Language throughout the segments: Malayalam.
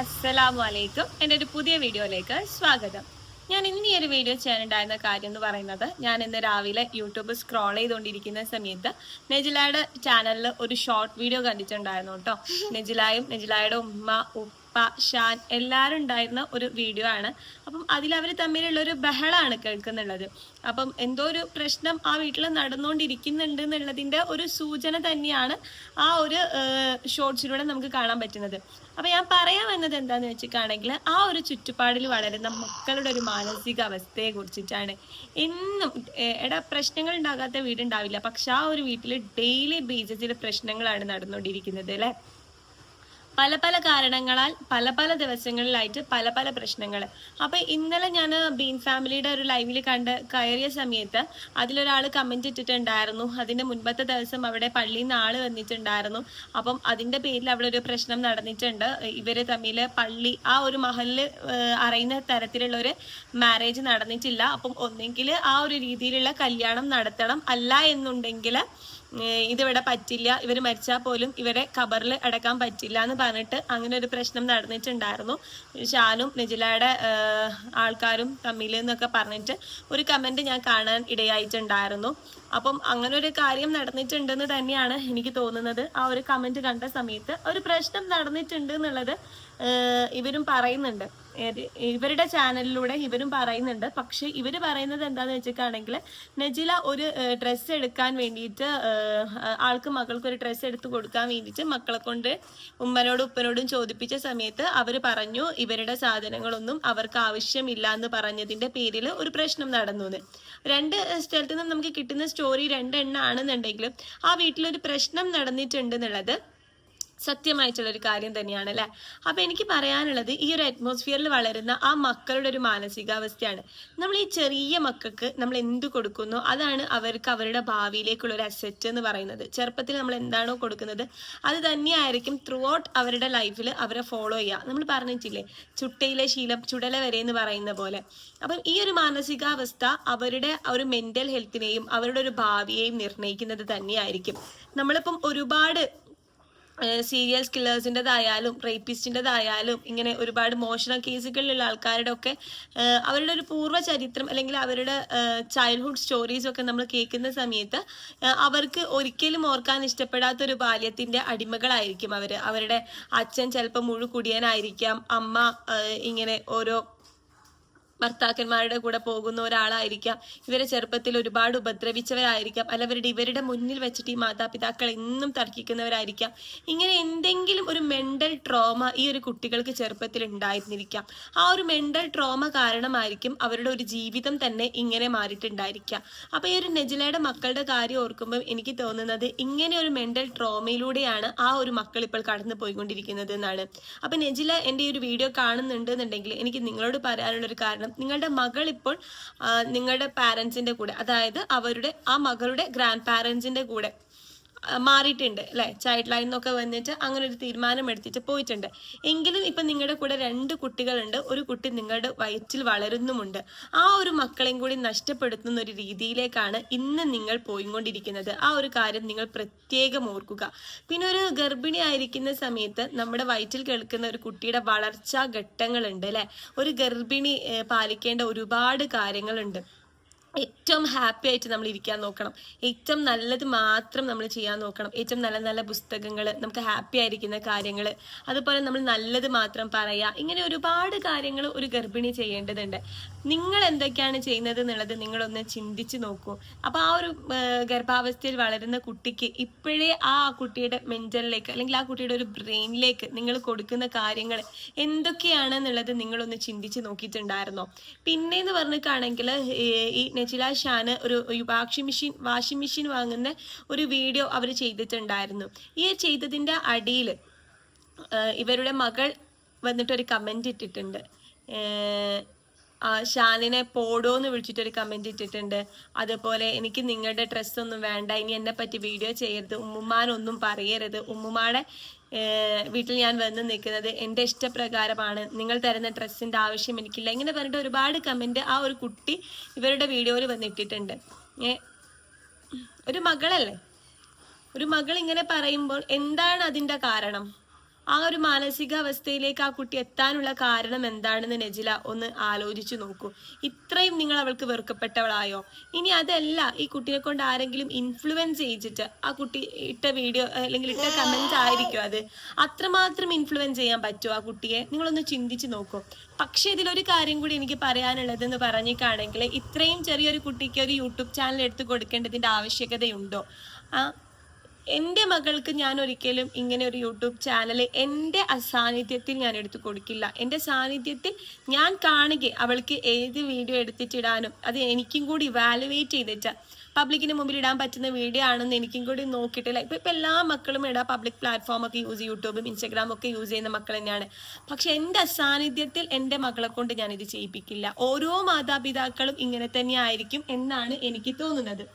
അസ്സലാമലൈക്കും. എൻ്റെ ഒരു പുതിയ വീഡിയോയിലേക്ക് സ്വാഗതം. ഞാൻ ഇന്ന് ഈ ഒരു വീഡിയോ ചെയ്യാനുണ്ടായിരുന്ന കാര്യം എന്ന് പറയുന്നത്, ഞാൻ ഇന്ന് രാവിലെ യൂട്യൂബ് സ്ക്രോൾ ചെയ്തുകൊണ്ടിരിക്കുന്ന സമയത്ത് നെജിലയുടെ ചാനലിൽ ഒരു ഷോർട്ട് വീഡിയോ കണ്ടിട്ടുണ്ടായിരുന്നു കേട്ടോ. നെജിലയും നെജിലയുടെ ഉമ്മ ഷാൻ എല്ലാവരും ഉണ്ടായിരുന്ന ഒരു വീഡിയോ ആണ്. അപ്പം അതിലവർ തമ്മിലുള്ള ഒരു ബഹളമാണ് കേൾക്കുന്നുള്ളത്. അപ്പം എന്തോ ഒരു പ്രശ്നം ആ വീട്ടിൽ നടന്നുകൊണ്ടിരിക്കുന്നുണ്ട് എന്നുള്ളതിൻ്റെ ഒരു സൂചന തന്നെയാണ് ആ ഒരു ഷോർട്സിലൂടെ നമുക്ക് കാണാൻ പറ്റുന്നത്. അപ്പം ഞാൻ പറയാൻ വന്നത് എന്താണെന്ന് വെച്ചിട്ടാണെങ്കിൽ, ആ ഒരു ചുറ്റുപാടിൽ വളരുന്ന മക്കളുടെ ഒരു മാനസികാവസ്ഥയെ കുറിച്ചിട്ടാണ്. എന്നും പ്രശ്നങ്ങൾ ഉണ്ടാകാത്ത വീടുണ്ടാവില്ല, പക്ഷെ ആ ഒരു വീട്ടിൽ ഡെയിലി ബേസിസിൽ പ്രശ്നങ്ങളാണ് നടന്നുകൊണ്ടിരിക്കുന്നത് അല്ലേ. പല പല കാരണങ്ങളാൽ പല പല ദിവസങ്ങളിലായിട്ട് പല പല പ്രശ്നങ്ങൾ. അപ്പം ഇന്നലെ ഞാൻ ബീൻ ഫാമിലിയുടെ ഒരു ലൈവിൽ കയറിയ സമയത്ത് അതിലൊരാൾ കമൻറ്റ് ഇട്ടിട്ടുണ്ടായിരുന്നു. അതിൻ്റെ മുൻപത്തെ ദിവസം അവിടെ പള്ളിയിൽ നിന്ന് ആൾ വന്നിട്ടുണ്ടായിരുന്നു. അപ്പം അതിൻ്റെ പേരിൽ അവിടെ ഒരു പ്രശ്നം നടന്നിട്ടുണ്ട്. ഇവർ തമ്മിൽ പള്ളി ആ ഒരു മഹലിൽ അറിയുന്ന തരത്തിലുള്ള ഒരു മാരേജ് നടന്നിട്ടില്ല. അപ്പം ഒന്നെങ്കിൽ ആ ഒരു രീതിയിലുള്ള കല്യാണം നടത്തണം, അല്ല എന്നുണ്ടെങ്കിൽ ഇതിവിടെ പറ്റില്ല, ഇവർ മരിച്ചാൽ പോലും ഇവരെ ഖബറിൽ അടക്കാൻ പറ്റില്ല എന്ന് പറഞ്ഞിട്ട് അങ്ങനെ ഒരു പ്രശ്നം നടന്നിട്ടുണ്ടായിരുന്നു. ഷാനും നെജിലയുടെ ആൾക്കാരും തമ്മിൽ എന്നൊക്കെ പറഞ്ഞിട്ട് ഒരു കമൻറ്റ് ഞാൻ കാണാൻ ഇടയായിട്ടുണ്ടായിരുന്നു. അപ്പം അങ്ങനെ ഒരു കാര്യം നടന്നിട്ടുണ്ടെന്ന് തന്നെയാണ് എനിക്ക് തോന്നുന്നത്. ആ ഒരു കമൻറ്റ് കണ്ട സമയത്ത് ഒരു പ്രശ്നം നടന്നിട്ടുണ്ട് എന്നുള്ളത് ഇവരും പറയുന്നുണ്ട്, ഇവരുടെ ചാനലിലൂടെ ഇവരും പറയുന്നുണ്ട്. പക്ഷെ ഇവർ പറയുന്നത് എന്താണെന്ന് വെച്ചിട്ടാണെങ്കിൽ, നെജില ഒരു ഡ്രസ്സ് എടുക്കാൻ വേണ്ടിയിട്ട് ആൾക്ക് മകൾക്ക് ഒരു ഡ്രസ്സ് എടുത്ത് കൊടുക്കാൻ വേണ്ടിയിട്ട് മക്കളെ കൊണ്ട് ഉമ്മനോടും ഉപ്പനോടും ചോദിപ്പിച്ച സമയത്ത് അവർ പറഞ്ഞു ഇവരുടെ സാധനങ്ങളൊന്നും അവർക്ക് ആവശ്യമില്ല എന്ന് പറഞ്ഞതിൻ്റെ പേരിൽ ഒരു പ്രശ്നം നടന്നു എന്ന്. രണ്ട് സ്ഥലത്തു നിന്നും നമുക്ക് കിട്ടുന്ന സ്റ്റോറി രണ്ടെണ്ണാണെന്നുണ്ടെങ്കിലും ആ വീട്ടിലൊരു പ്രശ്നം നടന്നിട്ടുണ്ട് എന്നുള്ളത് സത്യമായിട്ടുള്ളൊരു കാര്യം തന്നെയാണ് അല്ലേ. അപ്പം എനിക്ക് പറയാനുള്ളത്, ഈ ഒരു അറ്റ്മോസ്ഫിയറിൽ വളരുന്ന ആ മക്കളുടെ ഒരു മാനസികാവസ്ഥയാണ്. നമ്മൾ ഈ ചെറിയ മക്കൾക്ക് നമ്മൾ എന്ത് കൊടുക്കുന്നോ അതാണ് അവർക്ക് അവരുടെ ഭാവിയിലേക്കുള്ള ഒരു അസെറ്റ് എന്ന് പറയുന്നത്. ചെറുപ്പത്തിൽ നമ്മൾ എന്താണോ കൊടുക്കുന്നത് അത് തന്നെയായിരിക്കും ത്രൂ ഔട്ട് അവരുടെ ലൈഫിൽ അവരെ ഫോളോ ചെയ്യുക. നമ്മൾ പറഞ്ഞിട്ടില്ലേ, ചുട്ടയിലെ ശീലം ചുടല വരെ എന്ന് പറയുന്ന പോലെ. അപ്പം ഈ ഒരു മാനസികാവസ്ഥ അവരുടെ ഒരു മെൻ്റൽ ഹെൽത്തിനെയും അവരുടെ ഒരു ഭാവിയെയും നിർണ്ണയിക്കുന്നത് തന്നെയായിരിക്കും. നമ്മളിപ്പം ഒരുപാട് സീരിയൽ കില്ലേഴ്സിൻ്റെതായാലും റേപ്പിസ്റ്റിൻ്റെതായാലും ഇങ്ങനെ ഒരുപാട് മോഷണ കേസുകളിലുള്ള ആൾക്കാരുടെ ഒക്കെ അവരുടെ ഒരു പൂർവ്വ ചരിത്രം അല്ലെങ്കിൽ അവരുടെ ചൈൽഡ്ഹുഡ് സ്റ്റോറീസൊക്കെ നമ്മൾ കേൾക്കുന്ന സമയത്ത് അവർക്ക് ഒരിക്കലും ഓർക്കാൻ ഇഷ്ടപ്പെടാത്തൊരു ബാല്യത്തിൻ്റെ അടിമകളായിരിക്കും അവർ. അവരുടെ അച്ഛൻ ചിലപ്പോൾ മുഴുകുടിയനായിരിക്കാം, അമ്മ ഇങ്ങനെ ഓരോ ഭർത്താക്കന്മാരുടെ കൂടെ പോകുന്ന ഒരാളായിരിക്കാം, ഇവരെ ചെറുപ്പത്തിൽ ഒരുപാട് ഉപദ്രവിച്ചവരായിരിക്കാം, അല്ല ഇവരുടെ മുന്നിൽ വെച്ചിട്ട് ഈ മാതാപിതാക്കൾ എന്നും തർക്കിക്കുന്നവരായിരിക്കാം. ഇങ്ങനെ എന്തെങ്കിലും ഒരു മെൻ്റൽ ട്രോമ ഈ ഒരു കുട്ടികൾക്ക് ചെറുപ്പത്തിൽ ഉണ്ടായിരുന്നിരിക്കാം. ആ ഒരു മെൻ്റൽ ട്രോമ കാരണമായിരിക്കും അവരുടെ ഒരു ജീവിതം തന്നെ ഇങ്ങനെ മാറിയിട്ടുണ്ടായിരിക്കാം. അപ്പോൾ ഈ ഒരു നെജിലയുടെ മക്കളുടെ കാര്യം ഓർക്കുമ്പോൾ എനിക്ക് തോന്നുന്നത്, ഇങ്ങനെ ഒരു മെൻ്റൽ ട്രോമയിലൂടെയാണ് ആ ഒരു മക്കൾ ഇപ്പോൾ കടന്നു പോയിക്കൊണ്ടിരിക്കുന്നത് എന്നാണ്. അപ്പം നെജില എൻ്റെ ഈ ഒരു വീഡിയോ കാണുന്നുണ്ട് എന്നുണ്ടെങ്കിൽ എനിക്ക് നിങ്ങളോട് പറയാനുള്ളൊരു കാരണം, നിങ്ങളുടെ മകൾ ഇപ്പോൾ നിങ്ങളുടെ പാരൻസിൻ്റെ കൂടെ, അതായത് അവരുടെ ആ മകളുടെ ഗ്രാൻഡ് പാരൻസിൻ്റെ കൂടെ മാറിയിട്ടുണ്ട് അല്ലേ. ചൈൽഡ് ലൈൻ എന്നൊക്കെ വന്നിട്ട് അങ്ങനെ ഒരു തീരുമാനം എടുത്തിട്ട് പോയിട്ടുണ്ട്. എങ്കിലും ഇപ്പം നിങ്ങളുടെ കൂടെ 2 കുട്ടികളുണ്ട്, ഒരു കുട്ടി നിങ്ങളുടെ വയറ്റിൽ വളരുന്നുമുണ്ട്. ആ ഒരു മക്കളെയും കൂടി നഷ്ടപ്പെടുത്തുന്ന ഒരു രീതിയിലേക്കാണ് ഇന്ന് നിങ്ങൾ പോയിക്കൊണ്ടിരിക്കുന്നത്. ആ ഒരു കാര്യം നിങ്ങൾ പ്രത്യേകം ഓർക്കുക. പിന്നെ ഒരു ഗർഭിണി ആയിരിക്കുന്ന സമയത്ത് നമ്മുടെ വയറ്റിൽ കേൾക്കുന്ന ഒരു കുട്ടിയുടെ വളർച്ചാ ഘട്ടങ്ങളുണ്ട് അല്ലേ. ഒരു ഗർഭിണി പാലിക്കേണ്ട ഒരുപാട് കാര്യങ്ങളുണ്ട്. ഏറ്റവും ഹാപ്പി ആയിട്ട് നമ്മൾ ഇരിക്കാൻ നോക്കണം, ഏറ്റവും നല്ലത് മാത്രം നമ്മൾ ചെയ്യാൻ നോക്കണം, ഏറ്റവും നല്ല നല്ല പുസ്തകങ്ങൾ, നമുക്ക് ഹാപ്പി ആയിരിക്കുന്ന കാര്യങ്ങൾ, അതുപോലെ നമ്മൾ നല്ലത് മാത്രം പറയുക. ഇങ്ങനെ ഒരുപാട് കാര്യങ്ങൾ ഒരു ഗർഭിണി ചെയ്യേണ്ടതുണ്ട്. നിങ്ങൾ എന്തൊക്കെയാണ് ചെയ്യുന്നത് എന്നുള്ളത് നിങ്ങളൊന്ന് ചിന്തിച്ച് നോക്കൂ. അപ്പോൾ ആ ഒരു ഗർഭാവസ്ഥയിൽ വളരുന്ന കുട്ടിക്ക് ഇപ്പോഴേ ആ കുട്ടിയുടെ മെൻ്റലിലേക്ക് അല്ലെങ്കിൽ ആ കുട്ടിയുടെ ഒരു ബ്രെയിനിലേക്ക് നിങ്ങൾ കൊടുക്കുന്ന കാര്യങ്ങൾ എന്തൊക്കെയാണെന്നുള്ളത് നിങ്ങളൊന്ന് ചിന്തിച്ച് നോക്കിയിട്ടുണ്ടായിരുന്നോ? പിന്നെയെന്ന് പറഞ്ഞിട്ടാണെങ്കിൽ ഈ നെജില ഷാന് ഒരു വാഷിംഗ് മെഷീൻ വാങ്ങുന്ന ഒരു വീഡിയോ അവർ ചെയ്തിട്ടുണ്ടായിരുന്നു. ഈ ചെയ്തതിൻ്റെ അടിയിൽ ഇവരുടെ മകൾ വന്നിട്ടൊരു കമൻറ്റ് ഇട്ടിട്ടുണ്ട്. ഷാനിനെ പോടോന്ന് വിളിച്ചിട്ടൊരു കമൻറ്റ് ഇട്ടിട്ടുണ്ട്. അതുപോലെ എനിക്ക് നിങ്ങളുടെ ഡ്രസ്സൊന്നും വേണ്ട, ഇനി എന്നെ പറ്റി വീഡിയോ ചെയ്യരുത്, ഉമ്മുമാനൊന്നും പറയരുത്, ഉമ്മുമാടെ വീട്ടിൽ ഞാൻ വന്ന് നിൽക്കുന്നത് എൻ്റെ ഇഷ്ടപ്രകാരമാണ്, നിങ്ങൾ തരുന്ന ഡ്രസ്സിൻ്റെ ആവശ്യം എനിക്കില്ല, ഇങ്ങനെ പറഞ്ഞിട്ട് ഒരുപാട് കമൻറ്റ് ആ ഒരു കുട്ടി ഇവരുടെ വീഡിയോയിൽ വന്നിട്ടിട്ടുണ്ട്. ഒരു മകളല്ലേ, ഒരു മകൾ ഇങ്ങനെ പറയുമ്പോൾ എന്താണ് അതിൻ്റെ കാരണം? ആ ഒരു മാനസികാവസ്ഥയിലേക്ക് ആ കുട്ടി എത്താനുള്ള കാരണം എന്താണെന്ന് നെജില ഒന്ന് ആലോചിച്ചു നോക്കൂ. ഇത്രയും നിങ്ങൾ അവൾക്ക് വെറുക്കപ്പെട്ടവളായോ? ഇനി അതല്ല, ഈ കുട്ടിയെ കൊണ്ട് ആരെങ്കിലും ഇൻഫ്ലുവൻസ് ചെയ്യിച്ചിട്ട് ആ കുട്ടി ഇട്ട വീഡിയോ അല്ലെങ്കിൽ ഇട്ട കമന്റ് ആയിരിക്കും അത്, അത്രമാത്രം ഇൻഫ്ലുവൻസ് ചെയ്യാൻ പറ്റുമോ ആ കുട്ടിയെ? നിങ്ങളൊന്ന് ചിന്തിച്ച് നോക്കൂ. പക്ഷെ ഇതിലൊരു കാര്യം കൂടി എനിക്ക് പറയാനുള്ളതെന്ന് പറഞ്ഞിട്ടാണെങ്കിൽ, ഇത്രയും ചെറിയൊരു കുട്ടിക്ക് ഒരു യൂട്യൂബ് ചാനൽ എടുത്ത് കൊടുക്കേണ്ടതിന്റെ ആവശ്യകതയുണ്ടോ? എൻ്റെ മകൾക്ക് ഞാൻ ഒരിക്കലും ഇങ്ങനെ ഒരു യൂട്യൂബ് ചാനൽ എൻ്റെ അസാന്നിധ്യത്തിൽ ഞാൻ എടുത്തു കൊടുക്കില്ല. എൻ്റെ സാന്നിധ്യത്തിൽ ഞാൻ കാണുക അവൾക്ക് ഏത് വീഡിയോ എടുത്തിട്ടിടാനും അത് എനിക്കും കൂടി ഇവാലുവേറ്റ് ചെയ്തിട്ട് പബ്ലിക്കിന് മുമ്പിൽ ഇടാൻ പറ്റുന്ന വീഡിയോ ആണെന്ന് എനിക്കും കൂടി നോക്കിയിട്ടില്ല. ഇപ്പം എല്ലാ മക്കളും ഇടാം, പബ്ലിക് പ്ലാറ്റ്ഫോം ഒക്കെ യൂസ്, യൂട്യൂബും ഇൻസ്റ്റാഗ്രാമും ഒക്കെ യൂസ് ചെയ്യുന്ന മക്കൾ തന്നെയാണ്. പക്ഷെ എൻ്റെ അസാന്നിധ്യത്തിൽ എൻ്റെ മക്കളെ കൊണ്ട് ഞാനിത് ചെയ്യിപ്പിക്കില്ല. ഓരോ മാതാപിതാക്കളും ഇങ്ങനെ തന്നെ ആയിരിക്കും എന്നാണ് എനിക്ക് തോന്നുന്നത്.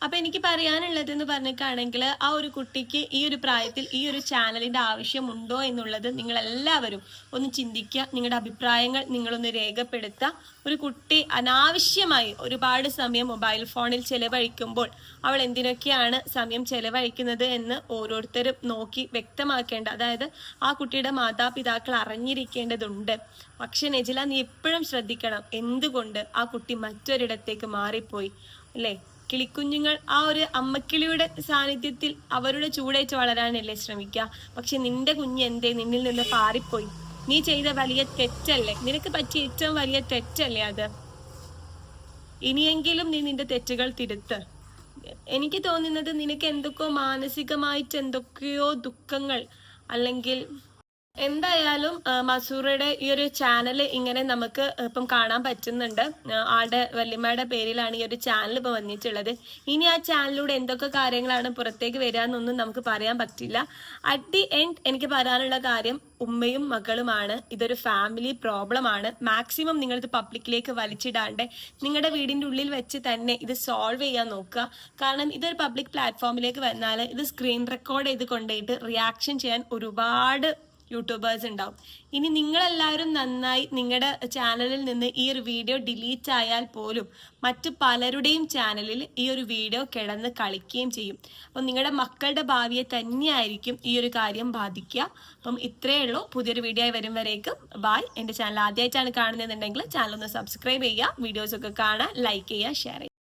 അപ്പൊ എനിക്ക് പറയാനുള്ളതെന്ന് പറഞ്ഞിട്ടാണെങ്കിൽ, ആ ഒരു കുട്ടിക്ക് ഈ ഒരു പ്രായത്തിൽ ഈ ഒരു ചാനലിന്റെ ആവശ്യമുണ്ടോ എന്നുള്ളത് നിങ്ങൾ എല്ലാവരും ഒന്ന് ചിന്തിക്കുക. നിങ്ങളുടെ അഭിപ്രായങ്ങൾ നിങ്ങളൊന്ന് രേഖപ്പെടുത്തുക. ഒരു കുട്ടി അനാവശ്യമായി ഒരുപാട് സമയം മൊബൈൽ ഫോണിൽ ചെലവഴിക്കുമ്പോൾ അവൾ എന്തിനൊക്കെയാണ് സമയം ചെലവഴിക്കുന്നത് എന്ന് ഓരോരുത്തരും നോക്കി വ്യക്തമാക്കേണ്ട, അതായത് ആ കുട്ടിയുടെ മാതാപിതാക്കൾ അറിഞ്ഞിരിക്കേണ്ടതുണ്ട്. പക്ഷെ നെജില, നീ എപ്പോഴും ശ്രദ്ധിക്കണം, എന്തുകൊണ്ട് ആ കുട്ടി മറ്റൊരിടത്തേക്ക് മാറിപ്പോയി അല്ലേ? കിളിക്കുഞ്ഞുങ്ങൾ ആ ഒരു അമ്മക്കിളിയുടെ സാന്നിധ്യത്തിൽ അവരുടെ ചൂടേറ്റ് വളരാനല്ലേ ശ്രമിക്കുക. പക്ഷെ നിന്റെ കുഞ്ഞ് എന്തേ നിന്നിൽ നിന്ന് പാറിപ്പോയി? നീ ചെയ്ത വലിയ തെറ്റല്ലേ? നിനക്ക് പറ്റിയ ഏറ്റവും വലിയ തെറ്റല്ലേ അത്? ഇനിയെങ്കിലും നീ നിന്റെ തെറ്റുകൾ തിരുത്ത്. എനിക്ക് തോന്നുന്നത് നിനക്ക് എന്തൊക്കെയോ മാനസികമായിട്ട് എന്തൊക്കെയോ ദുഃഖങ്ങൾ, അല്ലെങ്കിൽ എന്തായാലും മസൂറയുടെ ഈ ഒരു ചാനൽ ഇങ്ങനെ നമുക്ക് ഇപ്പം കാണാൻ പറ്റുന്നുണ്ട്. ആളുടെ വല്യമ്മയുടെ പേരിലാണ് ഈ ഒരു ചാനൽ ഇപ്പം വന്നിട്ടുള്ളത്. ഇനി ആ ചാനലിലൂടെ എന്തൊക്കെ കാര്യങ്ങളാണ് പുറത്തേക്ക് വരിക എന്നൊന്നും നമുക്ക് പറയാൻ പറ്റില്ല. അറ്റ് ദി എൻഡ് എനിക്ക് പറയാനുള്ള കാര്യം, ഉമ്മയും മകളുമാണ്, ഇതൊരു ഫാമിലി പ്രോബ്ലം ആണ്. മാക്സിമം നിങ്ങളിത് പബ്ലിക്കിലേക്ക് വലിച്ചിടാണ്ട് നിങ്ങളുടെ വീടിൻ്റെ ഉള്ളിൽ വെച്ച് തന്നെ ഇത് സോൾവ് ചെയ്യാൻ നോക്കുക. കാരണം ഇതൊരു പബ്ലിക് പ്ലാറ്റ്ഫോമിലേക്ക് വന്നാൽ ഇത് സ്ക്രീൻ റെക്കോർഡ് ചെയ്ത് കൊണ്ടുപോയിട്ട് റിയാക്ഷൻ ചെയ്യാൻ ഒരുപാട് യൂട്യൂബേഴ്സ് ഉണ്ടാവും. ഇനി നിങ്ങളെല്ലാവരും നന്നായി നിങ്ങളുടെ ചാനലിൽ നിന്ന് ഈ ഒരു വീഡിയോ ഡിലീറ്റ് ആയാൽ പോലും മറ്റു പലരുടെയും ചാനലിൽ ഈ ഒരു വീഡിയോ കിടന്ന് കളിക്കുകയും ചെയ്യും. അപ്പം നിങ്ങളുടെ മക്കളുടെ ഭാവിയെ തന്നെയായിരിക്കും ഈ ഒരു കാര്യം ബാധിക്കുക. അപ്പം ഇത്രയേ ഉള്ളൂ. പുതിയൊരു വീഡിയോ ആയി വരും വരേക്കും ബായ്. എൻ്റെ ചാനൽ ആദ്യമായിട്ടാണ് കാണുന്നതെന്നുണ്ടെങ്കിൽ ചാനൽ ഒന്ന് സബ്സ്ക്രൈബ് ചെയ്യുക, വീഡിയോസൊക്കെ കാണാൻ, ലൈക്ക് ചെയ്യുക, ഷെയർ ചെയ്യുക.